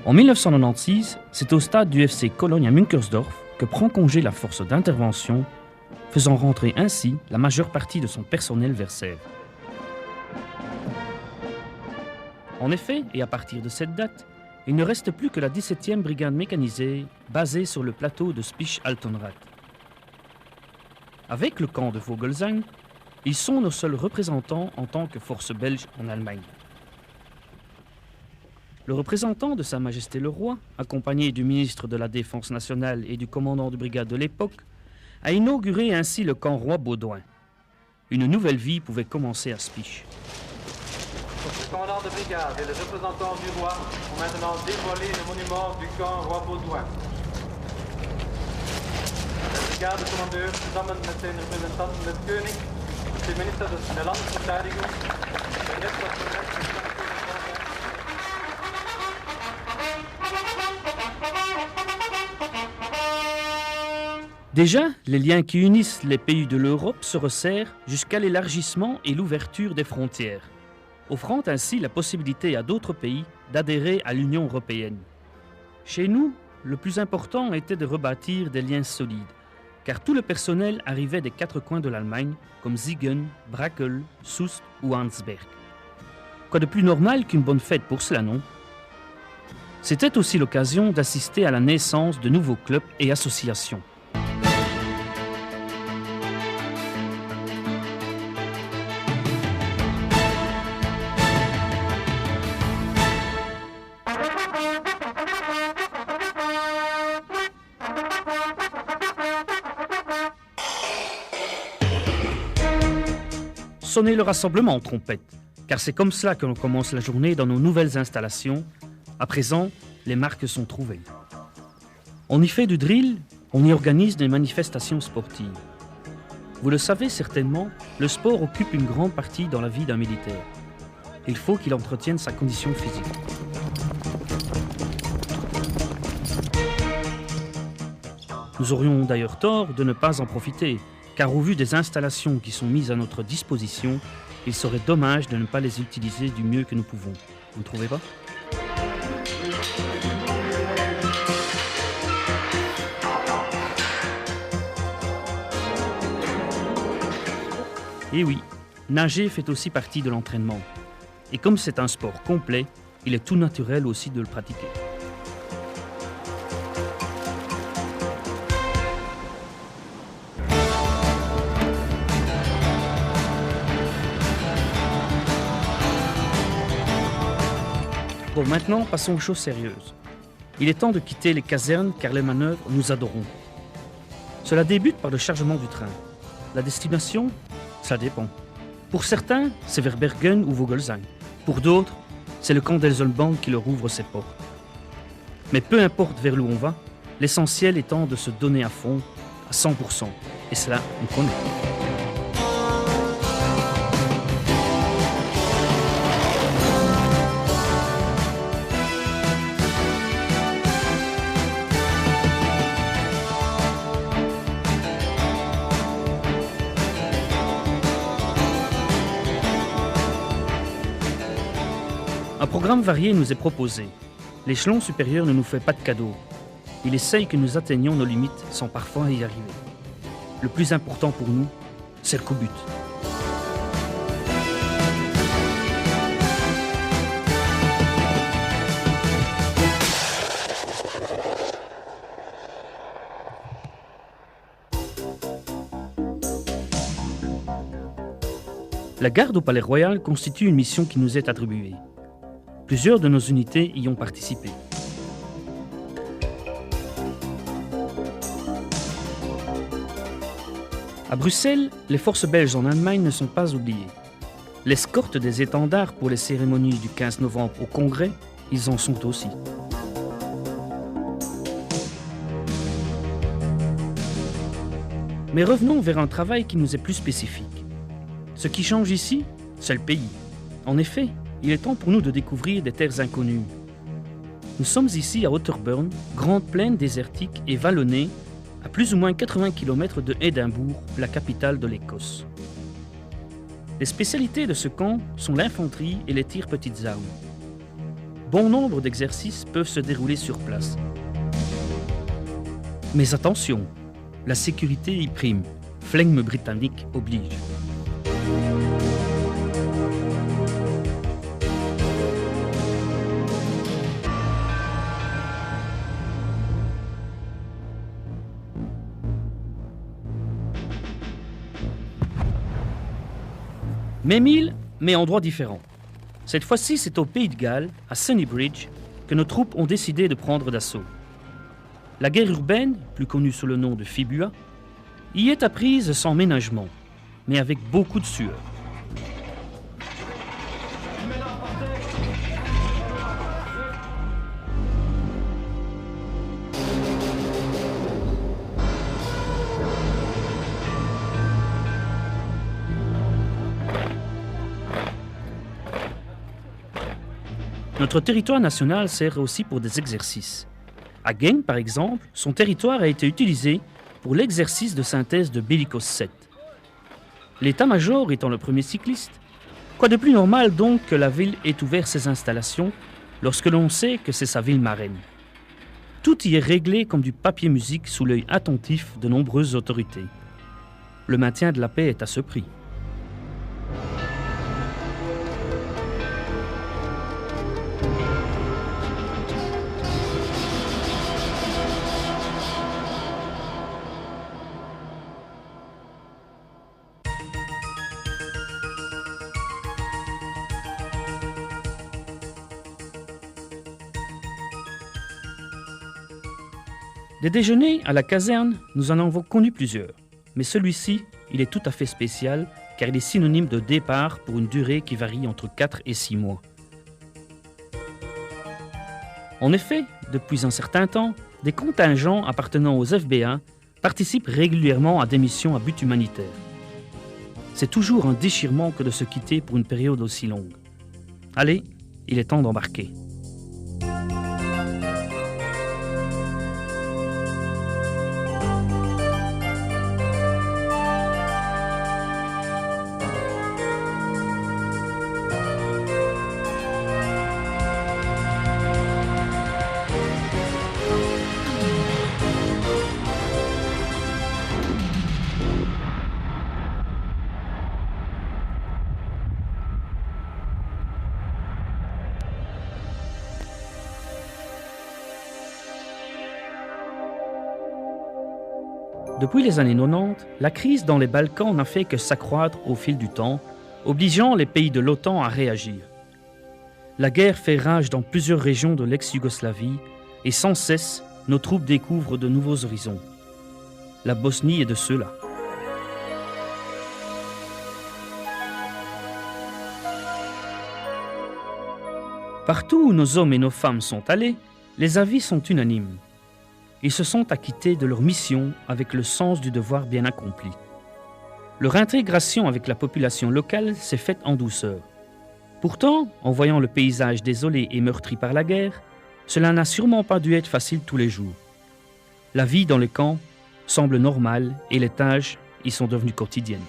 En 1996, c'est au stade du FC Cologne à Münkersdorf que prend congé la force d'intervention, faisant rentrer ainsi la majeure partie de son personnel vers Sèvres. En effet, et à partir de cette date, il ne reste plus que la 17e brigade mécanisée basée sur le plateau de Spisch-Altenrath. Avec le camp de Vogelsang, ils sont nos seuls représentants en tant que force belge en Allemagne. Le représentant de Sa Majesté le Roi, accompagné du ministre de la Défense nationale et du commandant de brigade de l'époque, a inauguré ainsi le camp Roi-Baudouin. Une nouvelle vie pouvait commencer à Spisch. Le commandant de brigade et les représentants du roi ont maintenant dévoilé le monument du camp Roi-Baudouin. De brigadecommandeur, samen met zijn representanten des Koning, de minister de Landesverteidigung, de minister van Déjà, les liens qui unissent les pays de l'Europe se resserrent jusqu'à l'élargissement et l'ouverture des frontières, offrant ainsi la possibilité à d'autres pays d'adhérer à l'Union européenne. Chez nous, le plus important était de rebâtir des liens solides, car tout le personnel arrivait des quatre coins de l'Allemagne, comme Siegen, Brakel, Soest ou Arnsberg. Quoi de plus normal qu'une bonne fête pour cela, non ? C'était aussi l'occasion d'assister à la naissance de nouveaux clubs et associations. Sonner le rassemblement en trompette, car c'est comme cela que l'on commence la journée dans nos nouvelles installations. À présent, les marques sont trouvées. On y fait du drill, on y organise des manifestations sportives. Vous le savez certainement, le sport occupe une grande partie dans la vie d'un militaire. Il faut qu'il entretienne sa condition physique. Nous aurions d'ailleurs tort de ne pas en profiter, car au vu des installations qui sont mises à notre disposition, il serait dommage de ne pas les utiliser du mieux que nous pouvons. Vous ne trouvez pas ? Et oui, nager fait aussi partie de l'entraînement. Et comme c'est un sport complet, il est tout naturel aussi de le pratiquer. Bon, maintenant, passons aux choses sérieuses. Il est temps de quitter les casernes car les manœuvres, nous adorons. Cela débute par le chargement du train. La destination, ça dépend. Pour certains, c'est vers Bergen ou Vogelsang. Pour d'autres, c'est le camp d'Elsenbahn qui leur ouvre ses portes. Mais peu importe vers où on va, l'essentiel étant de se donner à fond, à 100%. Et cela, on connaît. Un programme varié nous est proposé. L'échelon supérieur ne nous fait pas de cadeaux. Il essaye que nous atteignions nos limites sans parfois y arriver. Le plus important pour nous, c'est le coup but. La garde au Palais Royal constitue une mission qui nous est attribuée. Plusieurs de nos unités y ont participé. À Bruxelles, les forces belges en Allemagne ne sont pas oubliées. L'escorte des étendards pour les cérémonies du 15 novembre au Congrès, ils en sont aussi. Mais revenons vers un travail qui nous est plus spécifique. Ce qui change ici, c'est le pays. En effet, il est temps pour nous de découvrir des terres inconnues. Nous sommes ici à Otterburn, grande plaine désertique et vallonnée, à plus ou moins 80 km de Édimbourg, la capitale de l'Écosse. Les spécialités de ce camp sont l'infanterie et les tirs petites armes. bon nombre d'exercices peuvent se dérouler sur place. Mais attention, la sécurité y prime. Flegme britannique oblige. Memil, mais en endroit différent. Cette fois-ci, c'est au Pays de Galles, à Sunnybridge, que nos troupes ont décidé de prendre d'assaut. La guerre urbaine, plus connue sous le nom de Fibua, y est apprise sans ménagement, mais avec beaucoup de sueur. Notre territoire national sert aussi pour des exercices. À Geng, par exemple, son territoire a été utilisé pour l'exercice de synthèse de Bellicose 7. L'état-major étant le premier cycliste, quoi de plus normal donc que la ville ait ouvert ses installations lorsque l'on sait que c'est sa ville marraine. Tout y est réglé comme du papier musique sous l'œil attentif de nombreuses autorités. Le maintien de la paix est à ce prix. Des déjeuners à la caserne, nous en avons connu plusieurs. Mais celui-ci, il est tout à fait spécial car il est synonyme de départ pour une durée qui varie entre 4 et 6 mois. En effet, depuis un certain temps, des contingents appartenant aux FBA participent régulièrement à des missions à but humanitaire. C'est toujours un déchirement que de se quitter pour une période aussi longue. Allez, il est temps d'embarquer. Depuis les années 90, la crise dans les Balkans n'a fait que s'accroître au fil du temps, obligeant les pays de l'OTAN à réagir. La guerre fait rage dans plusieurs régions de l'ex-Yougoslavie et sans cesse, nos troupes découvrent de nouveaux horizons. La Bosnie est de ceux-là. Partout où nos hommes et nos femmes sont allés, les avis sont unanimes. Ils se sont acquittés de leur mission avec le sens du devoir bien accompli. Leur intégration avec la population locale s'est faite en douceur. Pourtant, en voyant le paysage désolé et meurtri par la guerre, cela n'a sûrement pas dû être facile tous les jours. La vie dans les camps semble normale et les tâches y sont devenues quotidiennes.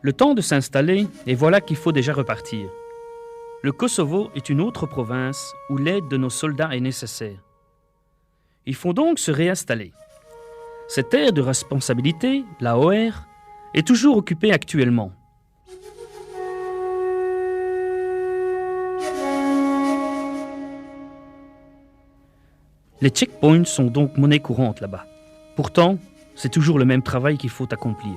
Le temps de s'installer, et voilà qu'il faut déjà repartir. Le Kosovo est une autre province où l'aide de nos soldats est nécessaire. Il faut donc se réinstaller. Cette aire de responsabilité, la OR, est toujours occupée actuellement. Les checkpoints sont donc monnaie courante là-bas. Pourtant, c'est toujours le même travail qu'il faut accomplir.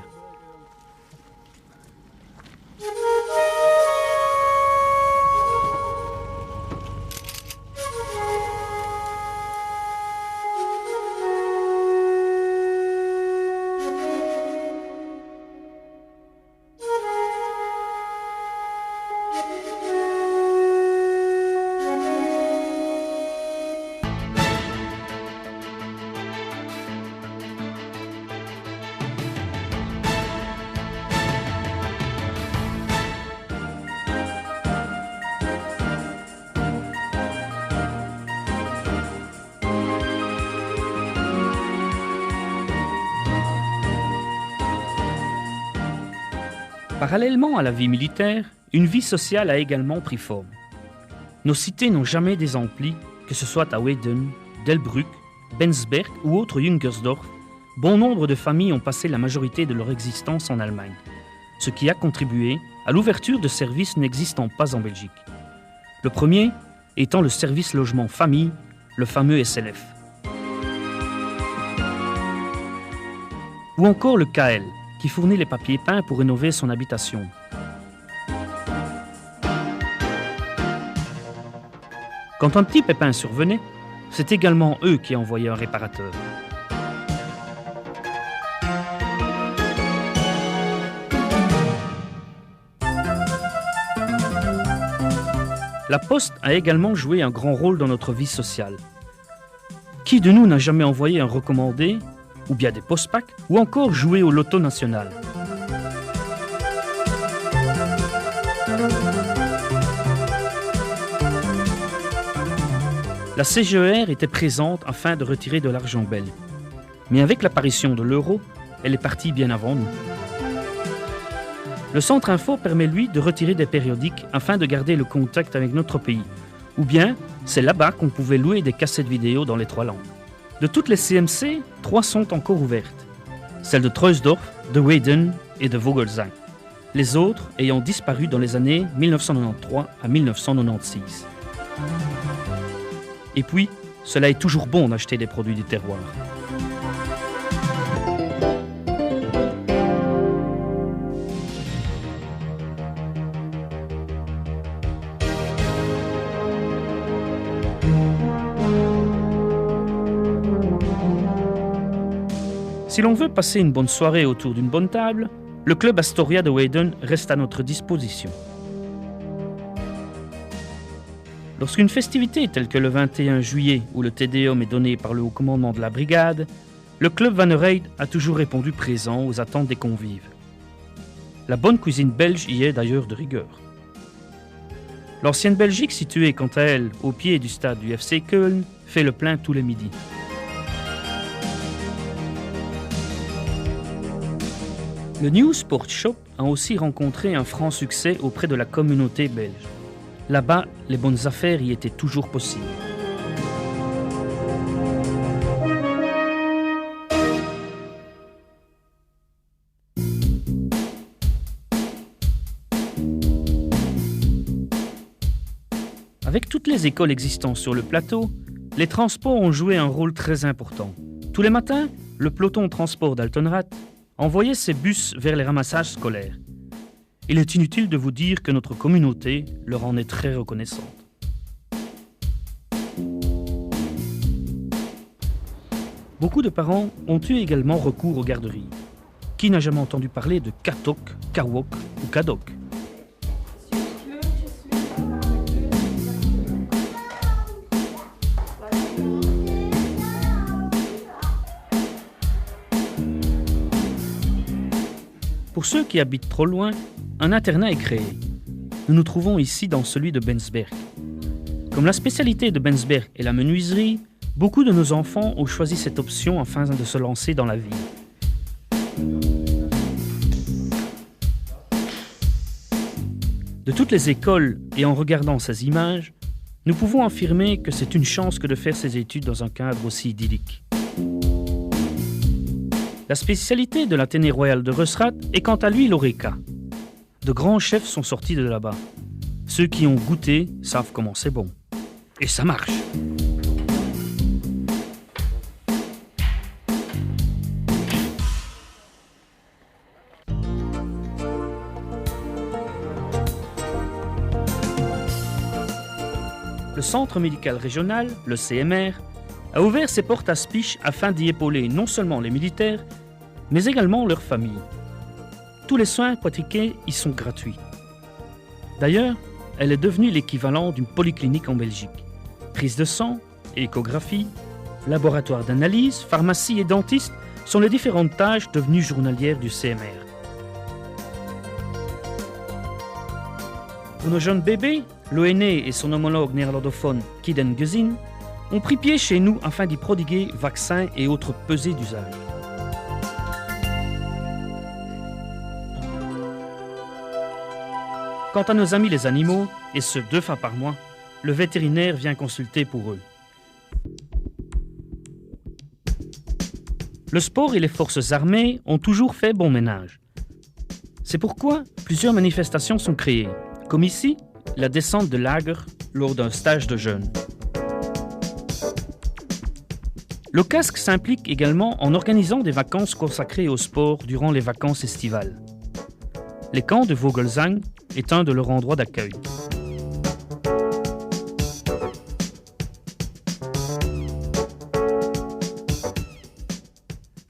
Parallèlement à la vie militaire, une vie sociale a également pris forme. Nos cités n'ont jamais désempli, que ce soit à Weiden, Delbrück, Bensberg ou autre Junkersdorf. Bon nombre de familles ont passé la majorité de leur existence en Allemagne, ce qui a contribué à l'ouverture de services n'existant pas en Belgique. Le premier étant le service logement famille, le fameux SLF. Ou encore le KL, qui fournit les papiers peints pour rénover son habitation. Quand un petit pépin survenait, c'est également eux qui envoyaient un réparateur. La Poste a également joué un grand rôle dans notre vie sociale. Qui de nous n'a jamais envoyé un recommandé, ou bien des postpacks, ou encore joué au loto national? La CGER était présente afin de retirer de l'argent belge. Mais avec l'apparition de l'euro, elle est partie bien avant nous. Le Centre Info permet lui de retirer des périodiques afin de garder le contact avec notre pays. Ou bien, c'est là-bas qu'on pouvait louer des cassettes vidéo dans les 3 langues. De toutes les CMC, 3 sont encore ouvertes. Celles de Troisdorf, de Weiden et de Vogelsang. Les autres ayant disparu dans les années 1993 à 1996. Et puis, cela est toujours bon d'acheter des produits du terroir. Si l'on veut passer une bonne soirée autour d'une bonne table, le club Astoria de Weiden reste à notre disposition. Lorsqu'une festivité telle que le 21 juillet où le Tédéum est donné par le haut commandement de la brigade, le club Vannereid a toujours répondu présent aux attentes des convives. La bonne cuisine belge y est d'ailleurs de rigueur. L'ancienne Belgique, située quant à elle au pied du stade du FC Köln, fait le plein tous les midis. Le New Sport Shop a aussi rencontré un franc succès auprès de la communauté belge. Là-bas, les bonnes affaires y étaient toujours possibles. Avec toutes les écoles existantes sur le plateau, les transports ont joué un rôle très important. Tous les matins, le peloton transport d'Altenrath envoyait ses bus vers les ramassages scolaires. Il est inutile de vous dire que notre communauté leur en est très reconnaissante. Beaucoup de parents ont eu également recours aux garderies. Qui n'a jamais entendu parler de Katok, Kawok ou Kadok? Pour ceux qui habitent trop loin, un internat est créé. Nous nous trouvons ici dans celui de Bensberg. Comme la spécialité de Bensberg est la menuiserie, beaucoup de nos enfants ont choisi cette option afin de se lancer dans la vie. De toutes les écoles et en regardant ces images, nous pouvons affirmer que c'est une chance que de faire ses études dans un cadre aussi idyllique. La spécialité de l'Athénée royal de Rösrath est quant à lui l'oreca. De grands chefs sont sortis de là-bas. Ceux qui ont goûté savent comment c'est bon. Et ça marche. Le Centre médical régional, le CMR, a ouvert ses portes à Spisch afin d'y épauler non seulement les militaires, mais également leurs familles. Tous les soins pratiqués y sont gratuits. D'ailleurs, elle est devenue l'équivalent d'une polyclinique en Belgique. Prise de sang, échographie, laboratoire d'analyse, pharmacie et dentiste sont les différentes tâches devenues journalières du CMR. Pour nos jeunes bébés, l'ONE et son homologue néerlandophone Kiden Gezin ont pris pied chez nous afin d'y prodiguer vaccins et autres pesées d'usage. Quant à nos amis les animaux, et ce 2 fois par mois, le vétérinaire vient consulter pour eux. Le sport et les forces armées ont toujours fait bon ménage. C'est pourquoi plusieurs manifestations sont créées, comme ici, la descente de Lager lors d'un stage de jeunes. Le casque s'implique également en organisant des vacances consacrées au sport durant les vacances estivales. Les camps de Vogelsang est un de leurs endroits d'accueil.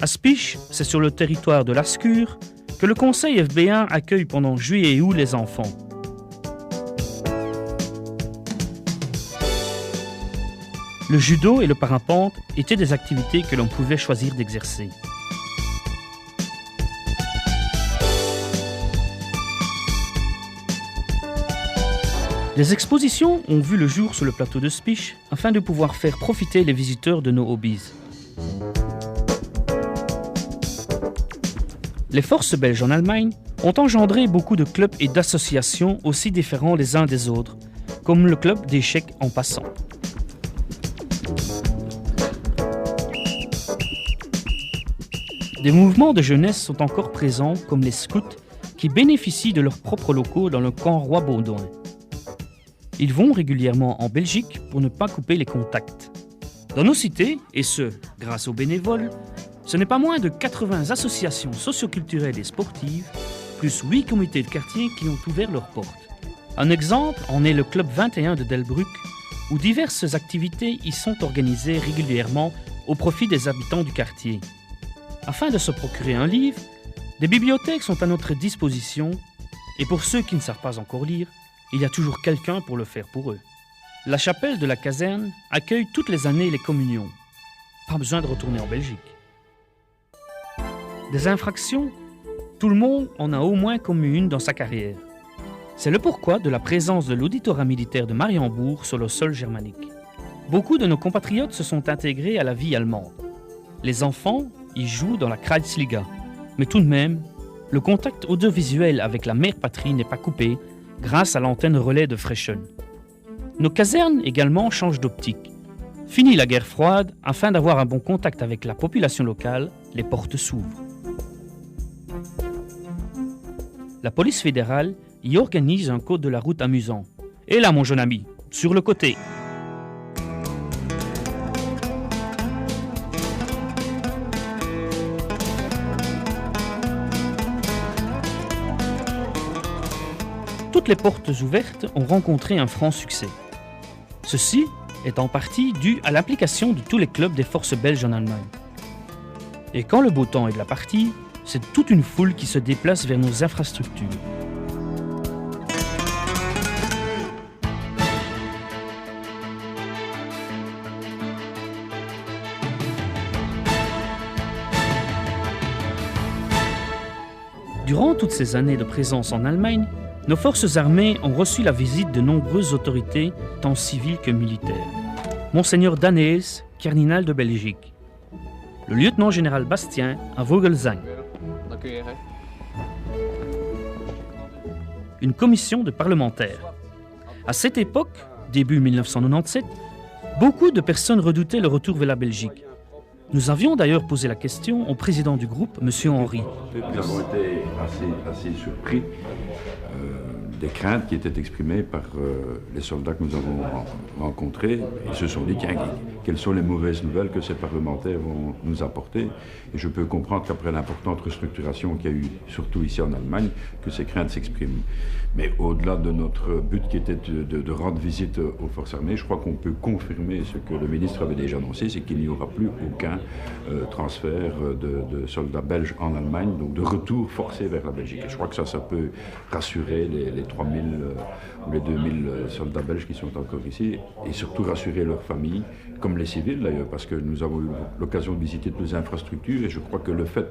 À Spiš, c'est sur le territoire de l'Askur que le conseil FB1 accueille pendant juillet et août les enfants. Le judo et le parapente étaient des activités que l'on pouvait choisir d'exercer. Des expositions ont vu le jour sur le plateau de Spiš afin de pouvoir faire profiter les visiteurs de nos hobbies. Les forces belges en Allemagne ont engendré beaucoup de clubs et d'associations aussi différents les uns des autres, comme le club d'échecs en passant. Des mouvements de jeunesse sont encore présents, comme les scouts, qui bénéficient de leurs propres locaux dans le camp Roi-Baudouin. Ils vont régulièrement en Belgique pour ne pas couper les contacts. Dans nos cités, et ce, grâce aux bénévoles, ce n'est pas moins de 80 associations socioculturelles et sportives, plus 8 comités de quartier qui ont ouvert leurs portes. Un exemple en est le Club 21 de Delbrück, où diverses activités y sont organisées régulièrement au profit des habitants du quartier. Afin de se procurer un livre, des bibliothèques sont à notre disposition et pour ceux qui ne savent pas encore lire, il y a toujours quelqu'un pour le faire pour eux. La chapelle de la caserne accueille toutes les années les communions. Pas besoin de retourner en Belgique. Des infractions, tout le monde en a au moins commis une dans sa carrière. C'est le pourquoi de la présence de l'auditorat militaire de Mariembourg sur le sol germanique. Beaucoup de nos compatriotes se sont intégrés à la vie allemande. Les enfants y jouent dans la Kreisliga. Mais tout de même, le contact audiovisuel avec la mère patrie n'est pas coupé grâce à l'antenne relais de Frechen. Nos casernes également changent d'optique. Fini la guerre froide, afin d'avoir un bon contact avec la population locale, les portes s'ouvrent. La police fédérale y organise un code de la route amusant. Et là, mon jeune ami, sur le côté. Toutes les portes ouvertes ont rencontré un franc succès. Ceci est en partie dû à l'implication de tous les clubs des forces belges en Allemagne. Et quand le beau temps est de la partie, c'est toute une foule qui se déplace vers nos infrastructures. Durant toutes ces années de présence en Allemagne, nos forces armées ont reçu la visite de nombreuses autorités, tant civiles que militaires. Monseigneur Daneels, cardinal de Belgique. Le lieutenant-général Bastien à Vogelsang. Une commission de parlementaires. À cette époque, début 1997, beaucoup de personnes redoutaient le retour vers la Belgique. Nous avions d'ailleurs posé la question au président du groupe, M. Henry. Nous avons été assez surpris des craintes qui étaient exprimées par les soldats que nous avons rencontrés. Ils se sont dit quelles sont les mauvaises nouvelles que ces parlementaires vont nous apporter. Et je peux comprendre qu'après l'importante restructuration qu'il y a eu, surtout ici en Allemagne, que ces craintes s'expriment. Mais au-delà de notre but qui était de rendre visite aux forces armées, je crois qu'on peut confirmer ce que le ministre avait déjà annoncé, c'est qu'il n'y aura plus aucun transfert de soldats belges en Allemagne, donc de retour forcé vers la Belgique. Et je crois que ça peut rassurer les 3000 ou les 2000 soldats belges qui sont encore ici, et surtout rassurer leurs familles, comme les civils d'ailleurs, parce que nous avons eu l'occasion de visiter toutes les infrastructures, et je crois que le fait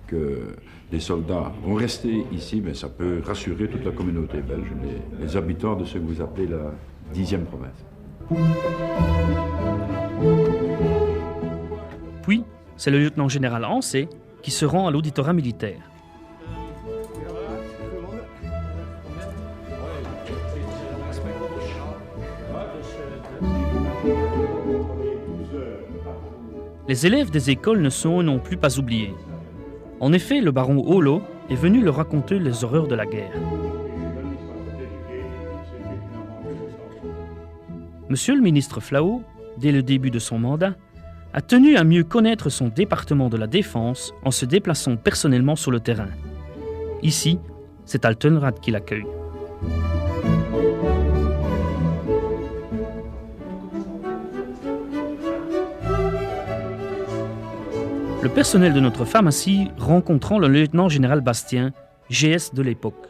que des soldats vont rester ici, mais ça peut rassurer toute la communauté belge, les habitants de ce que vous appelez la 10e province. Puis, c'est le lieutenant-général Hansé qui se rend à l'auditorat militaire. Les élèves des écoles ne sont non plus pas oubliés. En effet, le baron Holo est venu leur raconter les horreurs de la guerre. Monsieur le ministre Flao, dès le début de son mandat, a tenu à mieux connaître son département de la Défense en se déplaçant personnellement sur le terrain. Ici, c'est Altenrath qui l'accueille. Le personnel de notre pharmacie rencontrant le lieutenant-général Bastien, GS de l'époque.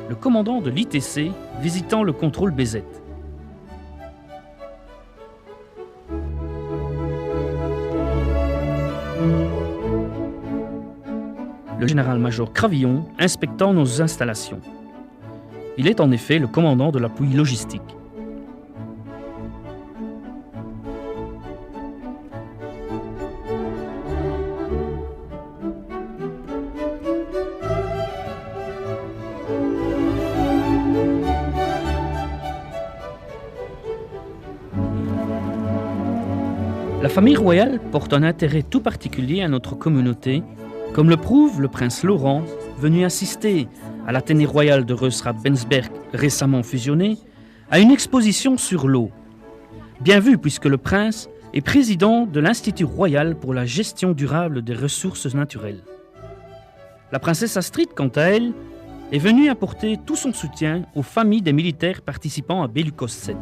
Le commandant de l'ITC visitant le contrôle BZ. Le général-major Cravillon inspectant nos installations. Il est en effet le commandant de l'appui logistique. La famille royale porte un intérêt tout particulier à notre communauté, comme le prouve le prince Laurent, venu assister à l'Athénée royal de Reusrath-Bensberg, récemment fusionné, à une exposition sur l'eau. Bien vu puisque le prince est président de l'Institut royal pour la gestion durable des ressources naturelles. La princesse Astrid, quant à elle, est venue apporter tout son soutien aux familles des militaires participant à Bellucos VII.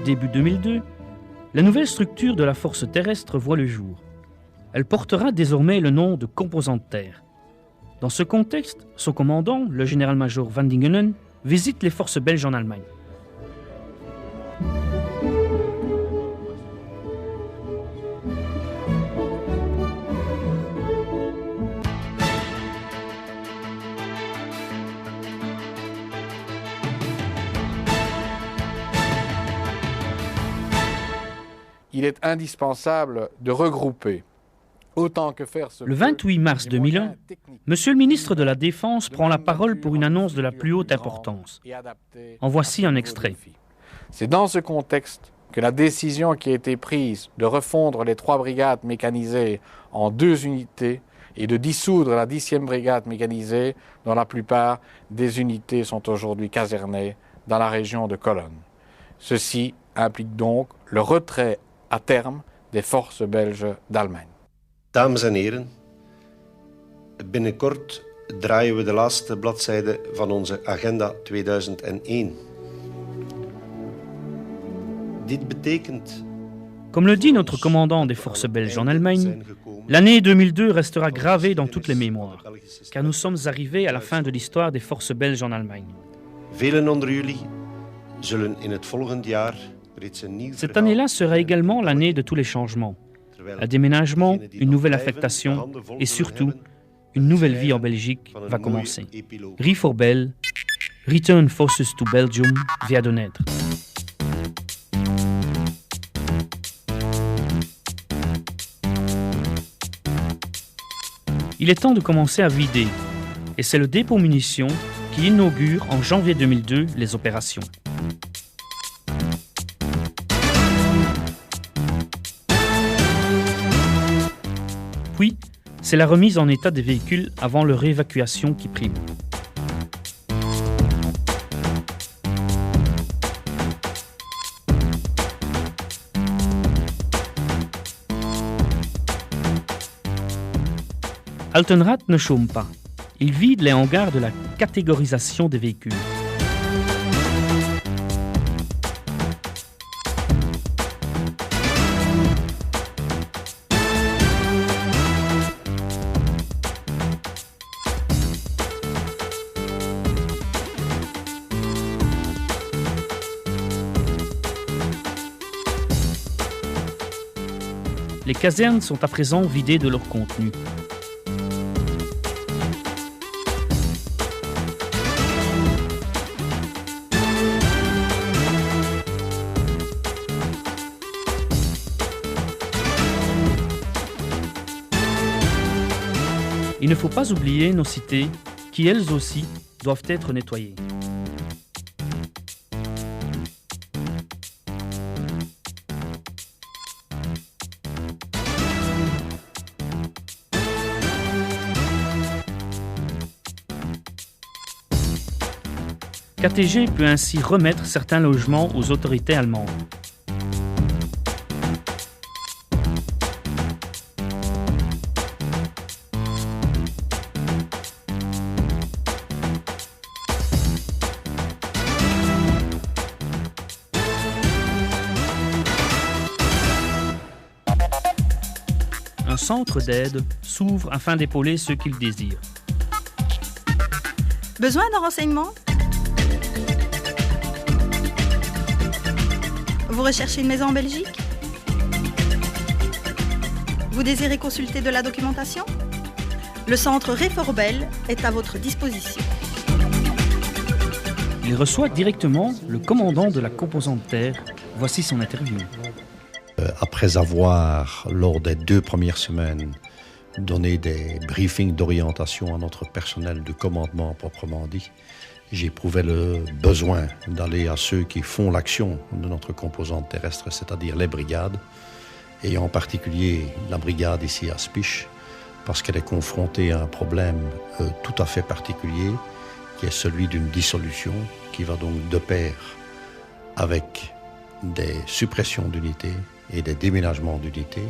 Début 2002, la nouvelle structure de la force terrestre voit le jour. Elle portera désormais le nom de composante terre. Dans ce contexte, son commandant, le général-major Van Dingenen, visite les forces belges en Allemagne. Il est indispensable de regrouper autant que faire se peut. Le 28 mars 2001, Monsieur le ministre de la Défense prend la parole pour une annonce de la plus haute importance. En voici un extrait. C'est dans ce contexte que la décision qui a été prise de refondre les 3 brigades mécanisées en 2 unités et de dissoudre la 10e brigade mécanisée, dont la plupart des unités sont aujourd'hui casernées dans la région de Cologne. Ceci implique donc le retrait à terme des forces belges d'Allemagne. Dames en heren, binnenkort draaien we de laatste bladzijde van onze agenda 2001. Dit betekent... Comme le dit notre commandant des forces belges en Allemagne, l'année 2002 restera gravée dans toutes les mémoires, car nous sommes arrivés à la fin de l'histoire des forces belges en Allemagne. Velen onder jullie zullen in het volgend jaar... Cette année-là sera également l'année de tous les changements. Un déménagement, une nouvelle affectation et surtout, une nouvelle vie en Belgique va commencer. Reforbel, Return Forces to Belgium vient de naître. Il est temps de commencer à vider, et c'est le dépôt munitions qui inaugure en janvier 2002 les opérations. Puis, c'est la remise en état des véhicules avant leur évacuation qui prime. Altenrath ne chôme pas. Il vide les hangars de la catégorisation des véhicules. Les casernes sont à présent vidées de leur contenu. Il ne faut pas oublier nos cités qui, elles aussi, doivent être nettoyées. KTG peut ainsi remettre certains logements aux autorités allemandes. Un centre d'aide s'ouvre afin d'épauler ceux qui le désirent. Besoin d'un renseignement? Vous recherchez une maison en Belgique? Vous désirez consulter de la documentation? Le centre Réforbel est à votre disposition. Il reçoit directement le commandant de la composante terre. Voici son interview. Après avoir, lors des 2 premières semaines, donné des briefings d'orientation à notre personnel de commandement proprement dit, j'éprouvais le besoin d'aller à ceux qui font l'action de notre composante terrestre, c'est-à-dire les brigades, et en particulier la brigade ici à Spiš, parce qu'elle est confrontée à un problème tout à fait particulier, qui est celui d'une dissolution, qui va donc de pair avec des suppressions d'unités et des déménagements d'unités,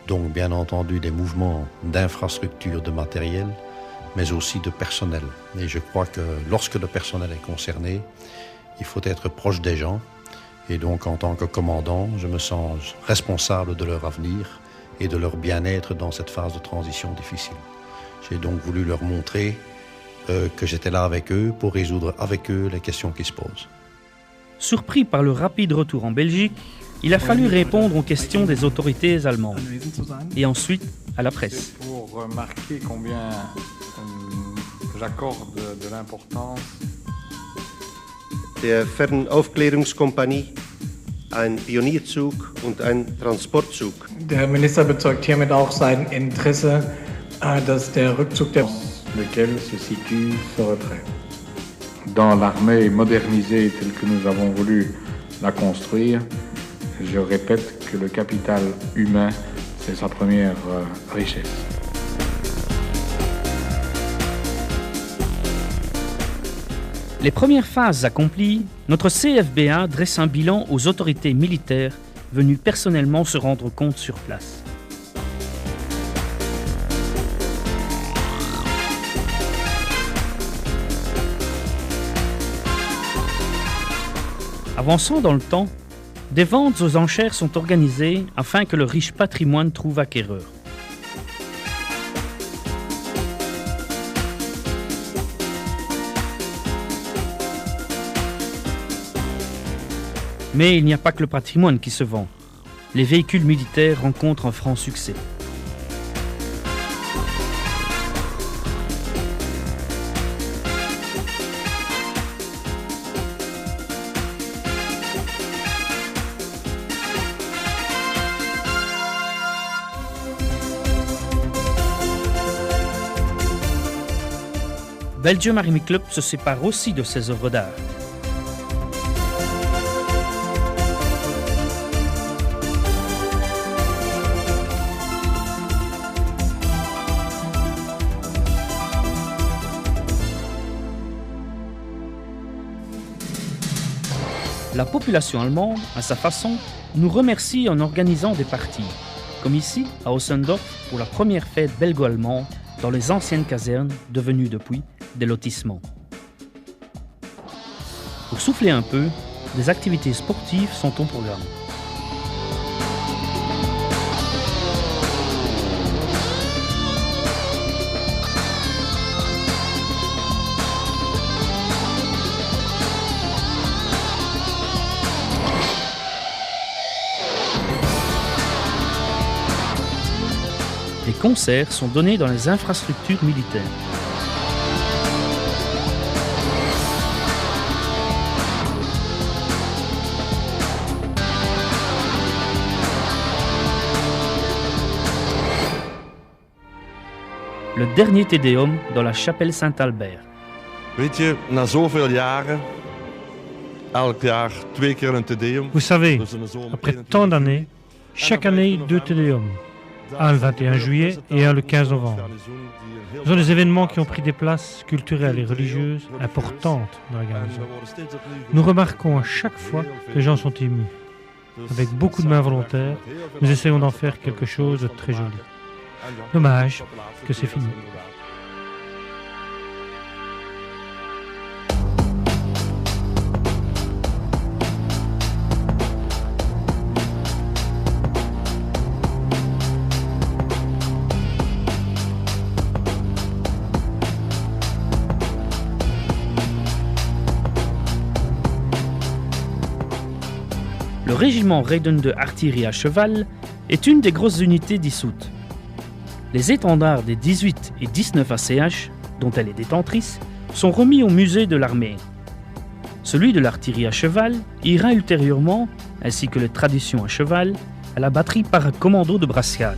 donc bien entendu des mouvements d'infrastructures, de matériel, mais aussi de personnel. Et je crois que lorsque le personnel est concerné, il faut être proche des gens. Et donc, en tant que commandant, je me sens responsable de leur avenir et de leur bien-être dans cette phase de transition difficile. J'ai donc voulu leur montrer que j'étais là avec eux pour résoudre avec eux les questions qui se posent. Surpris par le rapide retour en Belgique, il a fallu répondre aux questions des autorités allemandes et ensuite à la presse. Pour remarquer combien j'accorde de l'importance. Der Fernaufklärungskompanie, ein Pionierzug und ein Transportzug. Der Minister bezeugt hiermit auch sein Interesse, dass der Rückzug der Lequel se situe ce retrait. Dans l'armée modernisée telle que nous avons voulu la construire, je répète que le capital humain, c'est sa première richesse. Les premières phases accomplies, notre CFBA dresse un bilan aux autorités militaires venues personnellement se rendre compte sur place. Avançant dans le temps, des ventes aux enchères sont organisées afin que le riche patrimoine trouve acquéreur. Mais il n'y a pas que le patrimoine qui se vend. Les véhicules militaires rencontrent un franc succès. Belgium Army Club se sépare aussi de ses œuvres d'art. La population allemande, à sa façon, nous remercie en organisant des parties, comme ici à Ossendorf pour la première fête belgo-allemande dans les anciennes casernes devenues depuis des lotissements. Pour souffler un peu, des activités sportives sont au programme. Des concerts sont donnés dans les infrastructures militaires. Le dernier Te Deum dans la chapelle Saint-Albert. Weet je, na zoveel jaren, elk jaar 2 keer een Te Deum. Vous savez, après tant d'années, chaque année 2 Te Deum. Un le 21 juillet et un le 15 novembre. Ce sont des événements qui ont pris des places culturelles et religieuses importantes dans la garnison. Nous remarquons à chaque fois que les gens sont émus. Avec beaucoup de mains volontaires, nous essayons d'en faire quelque chose de très joli. Dommage que c'est fini. Le régiment Redden de artillerie à cheval est une des grosses unités dissoutes. Les étendards des 18 et 19 ACH, dont elle est détentrice, sont remis au musée de l'armée. Celui de l'artillerie à cheval ira ultérieurement, ainsi que les traditions à cheval, à la batterie par commando de Brasciate.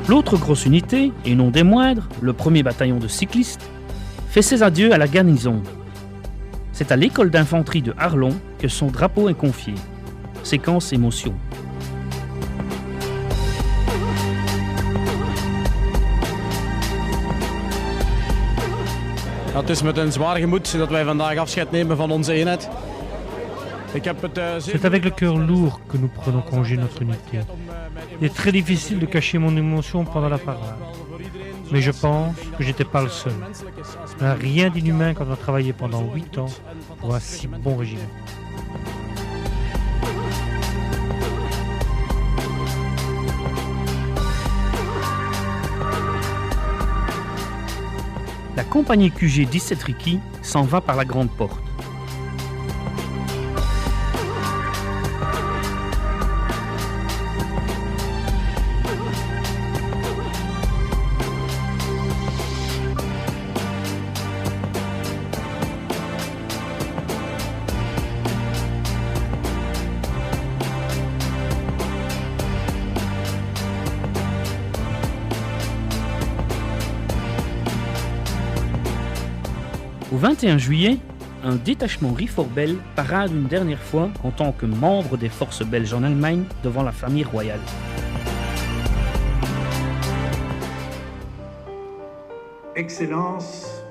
L'autre grosse unité, et non des moindres, le 1er bataillon de cyclistes, fait ses adieux à la garnison. C'est à l'école d'infanterie de Arlon que son drapeau est confié. Séquence émotion. Het is met een zwaar gemoed dat wij vandaag afscheid nemen van onze eenheid. C'est avec le cœur lourd que nous prenons congé de notre unité. Il est très difficile de cacher mon émotion pendant la parade. Mais je pense que j'étais pas le seul. Il n'y a rien d'inhumain quand on a travaillé pendant 8 ans pour un si bon régiment. La compagnie QG 17 Riki s'en va par la grande porte. Au 21 juillet, un détachement Rifforbel parade une dernière fois en tant que membre des forces belges en Allemagne devant la famille royale. Excellences,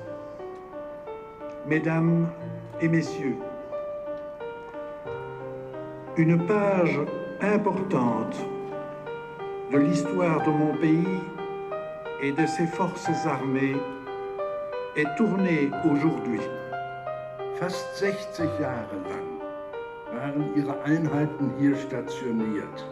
Mesdames et Messieurs, une page importante de l'histoire de mon pays et de ses forces armées est tournée aujourd'hui. Fast 60 Jahre lang waren ihre Einheiten hier stationiert.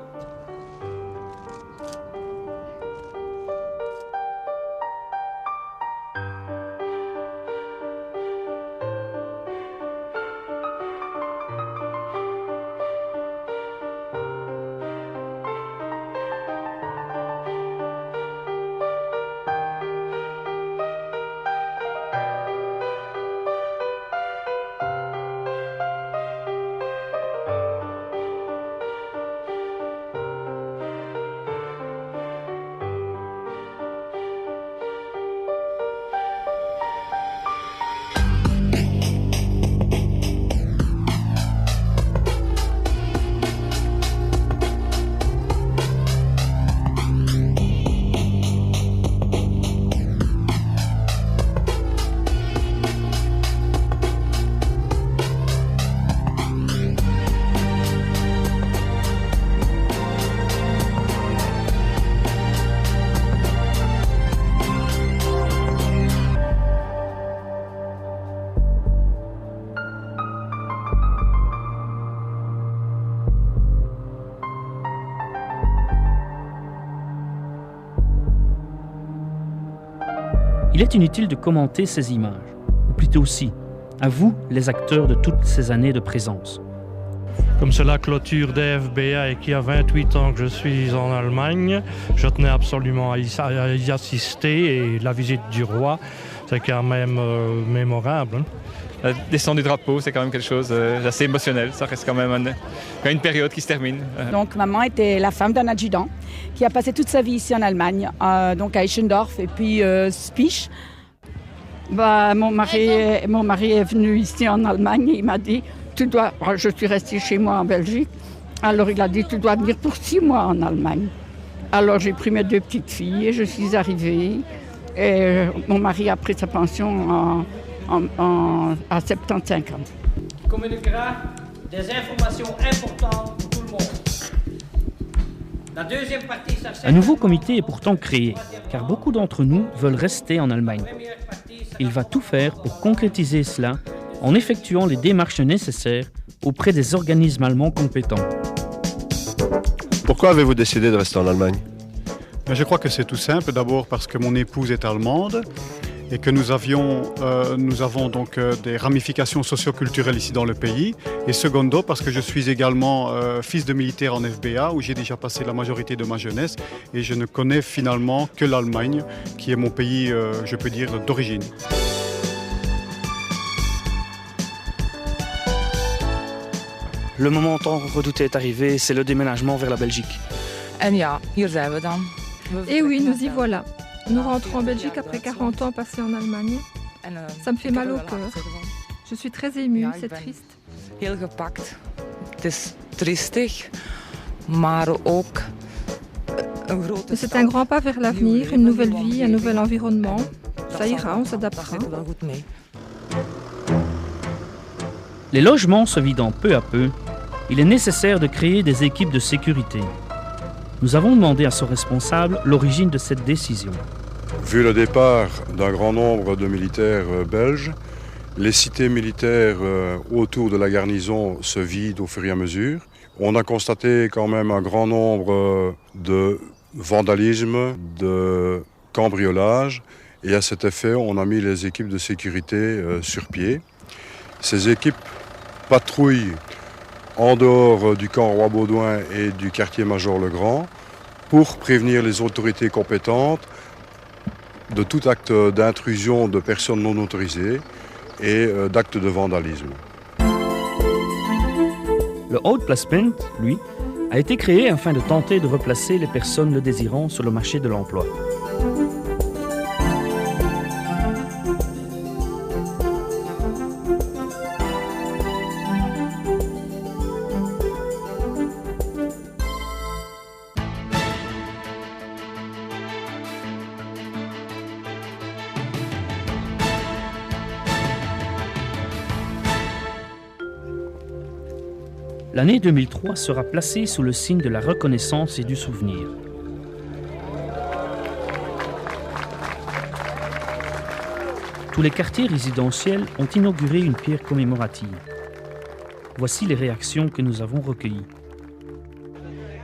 Il est inutile de commenter ces images, ou plutôt si, à vous, les acteurs de toutes ces années de présence. Comme c'est la clôture des FBA et qu'il y a 28 ans que je suis en Allemagne, je tenais absolument à y assister et la visite du roi, c'est quand même mémorable. La descente du drapeau, c'est quand même quelque chose d'assez émotionnel. Ça reste quand même une période qui se termine. Donc maman était la femme d'un adjudant qui a passé toute sa vie ici en Allemagne, donc à Eschendorf et puis Spisch. Mon mari est venu ici en Allemagne et il m'a dit je suis restée chez moi en Belgique, alors il a dit tu dois venir pour 6 mois en Allemagne. Alors j'ai pris mes 2 petites filles et je suis arrivée et mon mari a pris sa pension à 75 ans. Il communiquera des informations importantes pour tout le monde. La deuxième partie, un nouveau comité est pourtant créé, car beaucoup d'entre nous veulent rester en Allemagne. Il va tout faire pour concrétiser cela en effectuant les démarches nécessaires auprès des organismes allemands compétents. Pourquoi avez-vous décidé de rester en Allemagne ? Je crois que c'est tout simple. D'abord parce que mon épouse est allemande et que nous avons donc des ramifications socio-culturelles ici dans le pays. Et secondo, parce que je suis également fils de militaire en FBA, où j'ai déjà passé la majorité de ma jeunesse. Et je ne connais finalement que l'Allemagne, qui est mon pays, je peux dire, d'origine. Le moment tant redouté est arrivé, c'est le déménagement vers la Belgique. Et oui, nous y voilà. Nous rentrons en Belgique après 40 ans passés en Allemagne. Ça me fait mal au cœur. Je suis très émue, c'est triste. Mais c'est un grand pas vers l'avenir, une nouvelle vie, un nouvel environnement. Ça ira, on s'adaptera. Les logements se vidant peu à peu, il est nécessaire de créer des équipes de sécurité. Nous avons demandé à son responsable l'origine de cette décision. Vu le départ d'un grand nombre de militaires belges, les cités militaires autour de la garnison se vident au fur et à mesure. On a constaté quand même un grand nombre de vandalisme, de cambriolage, et à cet effet, on a mis les équipes de sécurité sur pied. Ces équipes patrouillent en dehors du camp Roi-Baudouin et du quartier Major Legrand pour prévenir les autorités compétentes de tout acte d'intrusion de personnes non autorisées et d'actes de vandalisme. Le Haut-Placement, lui, a été créé afin de tenter de replacer les personnes le désirant sur le marché de l'emploi. L'année 2003 sera placée sous le signe de la reconnaissance et du souvenir. Tous les quartiers résidentiels ont inauguré une pierre commémorative. Voici les réactions que nous avons recueillies.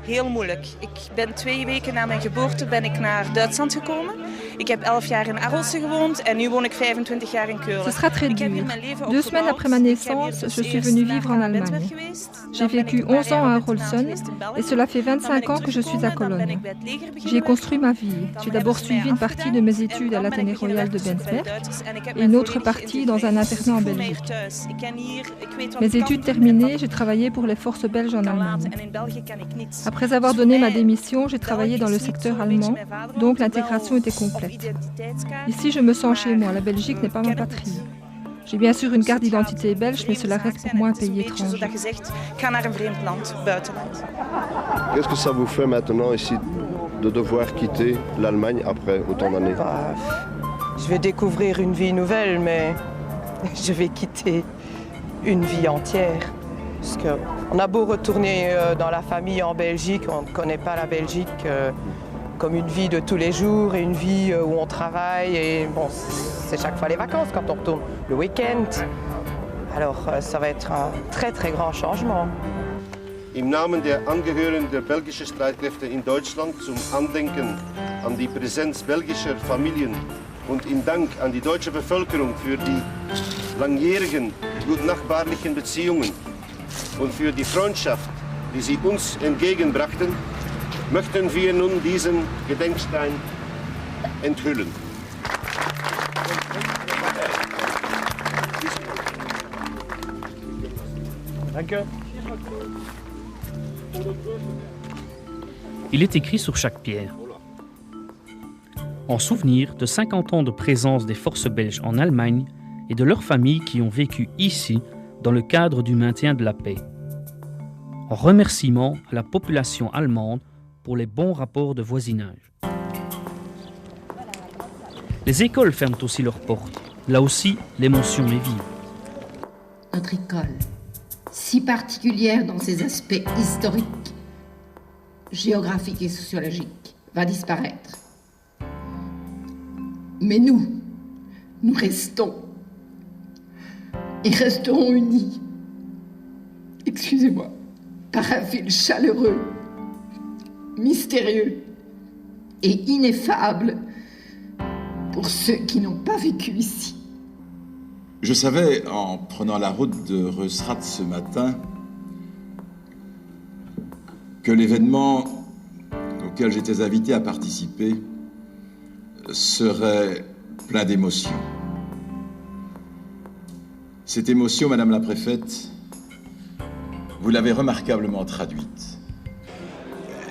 Heel moeilijk. Ik ben 2 weken na mijn geboorte naar Duitsland gekomen. Ik heb 11 jaar in Arlsen gewoond en nu woon ik 25 jaar in Keulen. Ce sera très dur. 2 semaines après ma naissance, je suis venue vivre en Allemagne. J'ai vécu 11 ans à Arlsen et cela fait 25 ans que je suis à Cologne. J'y ai construit ma vie. J'ai d'abord suivi une partie de mes études à l'Athénée royal de Bensberg et une autre partie dans un internat en Belgique. Mes études terminées, j'ai travaillé pour les forces belges en Allemagne. Après avoir donné ma démission, j'ai travaillé dans le secteur allemand, donc l'intégration était complète. Ici, je me sens chez moi. La Belgique n'est pas ma patrie. J'ai bien sûr une carte d'identité belge, mais cela reste pour moi un pays étranger. Qu'est-ce que ça vous fait maintenant ici de devoir quitter l'Allemagne après autant d'années ? Je vais découvrir une vie nouvelle, mais je vais quitter une vie entière. Parce qu'on a beau retourner dans la famille en Belgique, on ne connaît pas la Belgique comme une vie de tous les jours et une vie où on travaille. Et bon, c'est chaque fois les vacances quand on retourne le week-end. Alors ça va être un très très grand changement. Im Namen der Angehörigen der belgischen Streitkräfte in Deutschland zum Andenken an die Präsenz belgischer Familien und in Dank an die deutsche Bevölkerung für die langjährigen gut nachbarlichen Beziehungen und für die Freundschaft, die sie uns entgegenbrachten, möchten wir nun diesen Gedenkstein enthüllen. Danke. Il est écrit sur chaque pierre: en souvenir de 50 ans de présence des forces belges en Allemagne et de leurs familles qui ont vécu ici dans le cadre du maintien de la paix. En remerciement à la population allemande pour les bons rapports de voisinage. Les écoles ferment aussi leurs portes. Là aussi, l'émotion est vive. Notre école, si particulière dans ses aspects historiques, géographiques et sociologiques, va disparaître. Mais nous restons et resterons unis. Excusez-moi, par un fil chaleureux, mystérieux et ineffable pour ceux qui n'ont pas vécu ici. Je savais, en prenant la route de Reusrath ce matin, que l'événement auquel j'étais invité à participer serait plein d'émotions. Cette émotion, Madame la Préfète, vous l'avez remarquablement traduite.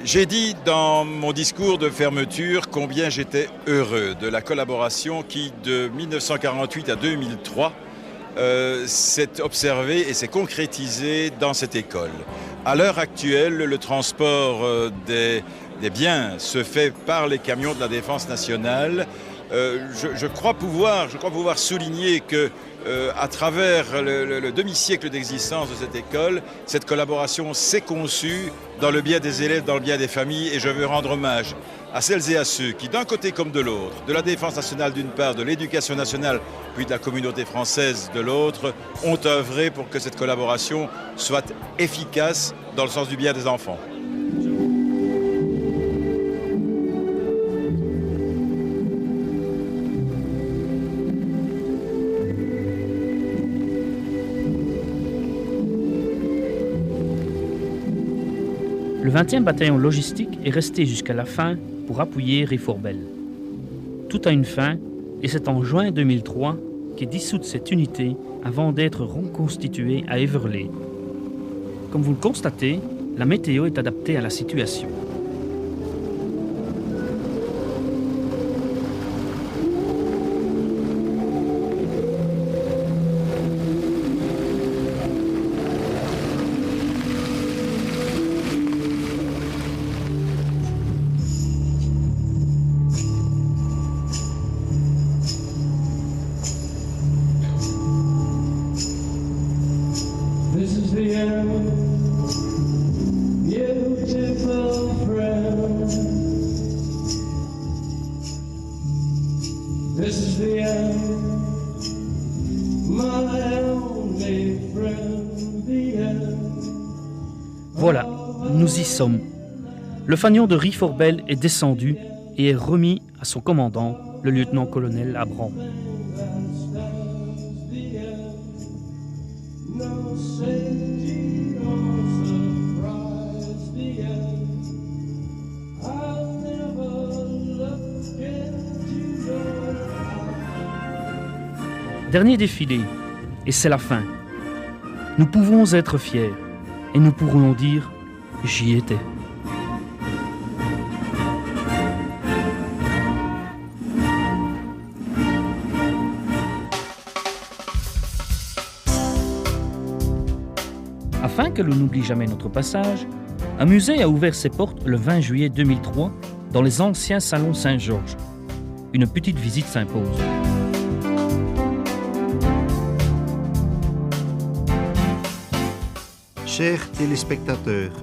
J'ai dit dans mon discours de fermeture combien j'étais heureux de la collaboration qui, de 1948 à 2003, s'est observée et s'est concrétisée dans cette école. À l'heure actuelle, le transport des biens se fait par les camions de la Défense nationale. Je crois pouvoir souligner que à travers le demi-siècle d'existence de cette école, cette collaboration s'est conçue dans le bien des élèves, dans le bien des familles, et je veux rendre hommage à celles et à ceux qui, d'un côté comme de l'autre, de la Défense nationale d'une part, de l'Éducation nationale, puis de la communauté française de l'autre, ont œuvré pour que cette collaboration soit efficace dans le sens du bien des enfants. Le 20e bataillon logistique est resté jusqu'à la fin pour appuyer Riforbel. Tout a une fin, et c'est en juin 2003 qu'est dissoute cette unité avant d'être reconstituée à Heverlee. Comme vous le constatez, la météo est adaptée à la situation. Voilà, nous y sommes. Le fanion de Riforbel est descendu et est remis à son commandant, le lieutenant-colonel Abram. Dernier défilé, et c'est la fin. Nous pouvons être fiers, et nous pourrons dire « j'y étais ». Afin que l'on n'oublie jamais notre passage, un musée a ouvert ses portes le 20 juillet 2003 dans les anciens salons Saint-Georges. Une petite visite s'impose. Chers téléspectateurs,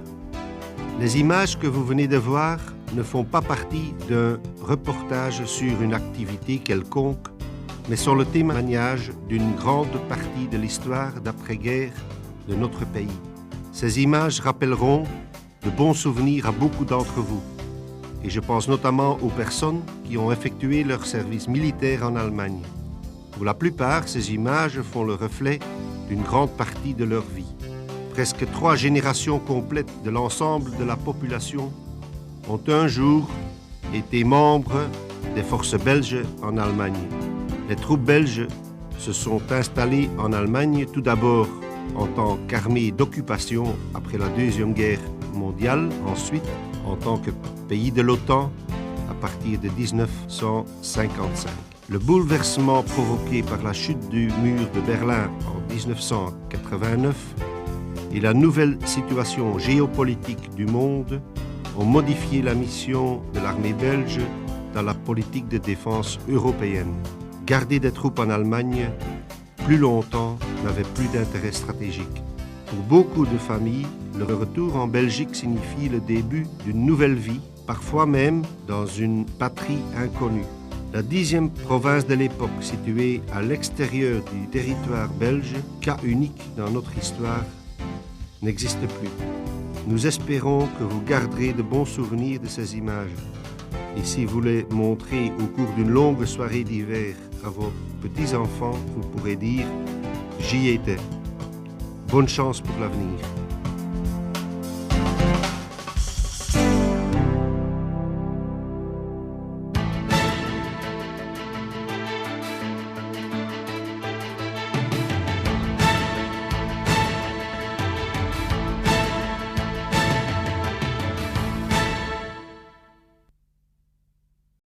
les images que vous venez de voir ne font pas partie d'un reportage sur une activité quelconque, mais sont le témoignage d'une grande partie de l'histoire d'après-guerre de notre pays. Ces images rappelleront de bons souvenirs à beaucoup d'entre vous, et je pense notamment aux personnes qui ont effectué leur service militaire en Allemagne. Pour la plupart, ces images font le reflet d'une grande partie de leur vie. Presque 3 générations complètes de l'ensemble de la population ont un jour été membres des forces belges en Allemagne. Les troupes belges se sont installées en Allemagne tout d'abord en tant qu'armée d'occupation après la Deuxième Guerre mondiale, ensuite en tant que pays de l'OTAN à partir de 1955. Le bouleversement provoqué par la chute du mur de Berlin en 1989 et la nouvelle situation géopolitique du monde ont modifié la mission de l'armée belge dans la politique de défense européenne. Garder des troupes en Allemagne plus longtemps n'avait plus d'intérêt stratégique. Pour beaucoup de familles, le retour en Belgique signifie le début d'une nouvelle vie, parfois même dans une patrie inconnue. La 10e province de l'époque, située à l'extérieur du territoire belge, cas unique dans notre histoire, n'existe plus. Nous espérons que vous garderez de bons souvenirs de ces images. Et si vous les montrez au cours d'une longue soirée d'hiver à vos petits-enfants, vous pourrez dire « J'y étais ». Bonne chance pour l'avenir.